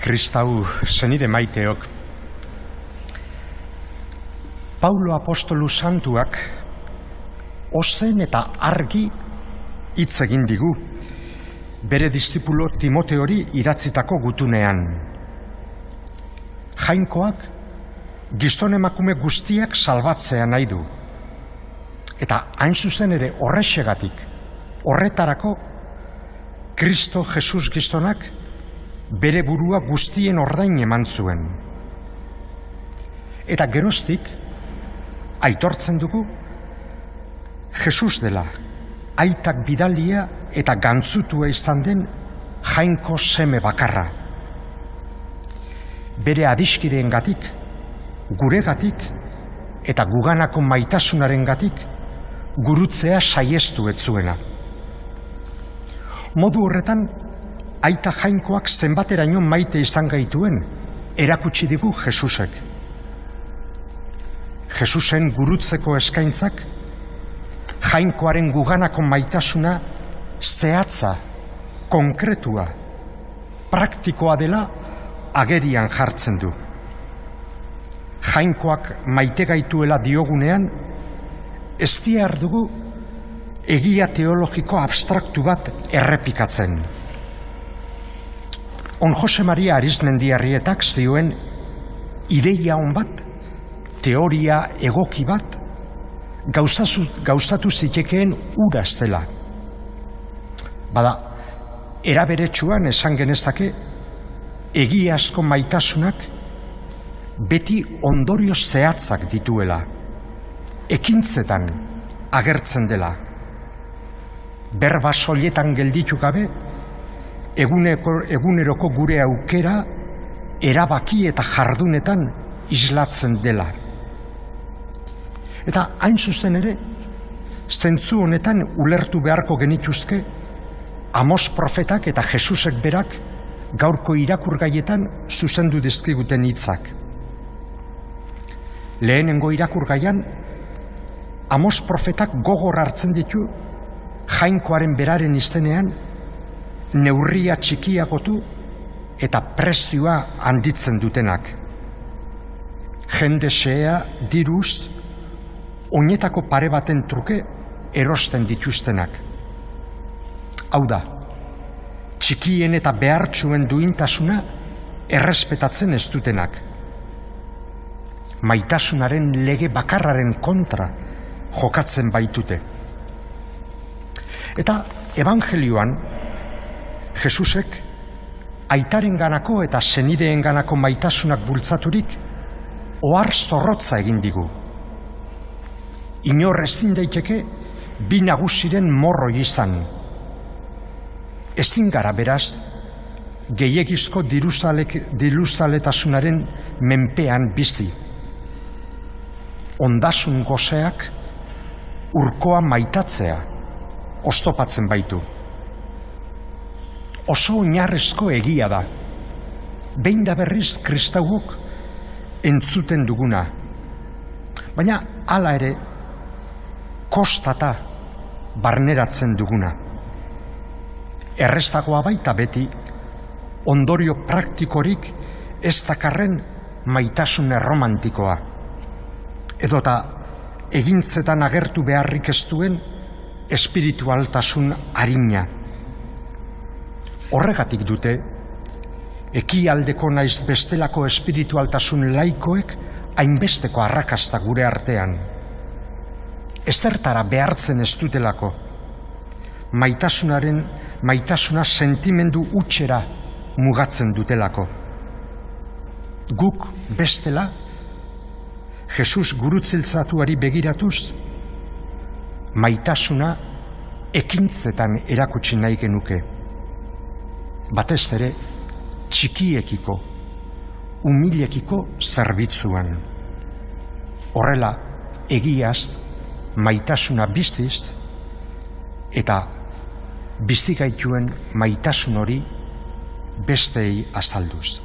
Kristau senide maiteok, Paulo apostolu santuak ozen eta argi hitz egin digu, bere dizipulo Timoteori idatzitako gutunean. Jainkoak gizon emakume guztiak salbatzea nahi du. Eta hain zuzen ere horrexegatik, horretarako, Kristo Jesus gizonak bere burua guztien ordain eman zuen. Eta geroztik, aitortzen dugu, Jesus dela, aitak bidalia eta gantzutua izan den jainko seme bakarra. Bere adiskideengatik, guregatik eta guganako maitasunarengatik gurutzea saiestu ez zuena. Modu horretan, aita jainkoak zenbateraino maite izan gaituen erakutsi digu Jesusek. Jesusen gurutzeko eskaintzak, jainkoaren guganako maitasuna zehatza, konkretua, praktikoa dela agerian jartzen du. Jainkoak maite gaituela diogunean, ez diar dugu egia teologiko abstraktu bat errepikatzen. On Jose Maria Arizmendiarrietak zioen ideia on bat, teoria egoki bat, gauzatu zitekeen ura zela. Bada, eraberetsuan esan genezake, egiazko maitasunak beti ondorio zehatzak dituela, ekintzetan agertzen dela. Berba soiletan gelditu gabe, eguneroko gure aukera erabaki eta jardunetan islatzen dela. Eta hain zuzen ere, zentzu honetan ulertu beharko genituzke Amos profetak eta Jesusek berak gaurko irakurgaietan zuzendu dizkiguten hitzak. Lehenengo irakurgaian, Amos profetak gogor hartzen ditu jainkoaren beraren izenean neurria txikiagotu eta prezioa handitzen dutenak. Jende xehea diruz, oinetako pare baten truke erosten dituztenak. Hau da, txikien eta behartsuen duintasuna errespetatzen ez dutenak. Maitasunaren lege bakarraren kontra jokatzen baitute. Eta evangelioan, Jesusek aitarenganako eta senideenganako maitasunak bultzaturik ohar zorrotza egin digu. Inor ezin daiteke bi nagusiren morroi izan. Ezin gara beraz, gehiegizko diruzaletasunaren menpean bizi. Ondasun goseak urkoa maitatzea oztopatzen baitu. Oso oinarrezko egia da. Behin da berriz kristauok entzuten duguna. Baina hala ere, kostata barneratzen duguna. Errestagoa baita beti, ondorio praktikorik ez dakarren maitasun erromantikoa. Edota egintzetan agertu beharrik ez duen espiritualtasun arina. Horregatik dute, ekialdeko naiz bestelako espiritualtasun laikoek hainbesteko arrakasta gure artean. Ezertara behartzen ez dutelako, maitasuna sentimendu hutsera mugatzen dutelako. Guk bestela, Jesus gurutziltzatuari begiratuz, maitasuna ekintzetan erakutsi nahi genuke. Batez ere, txikiekiko, umilekiko zerbitzuan. Horrela, egiaz, maitasuna biziz, eta bizi gaituen maitasun hori bestei azalduz.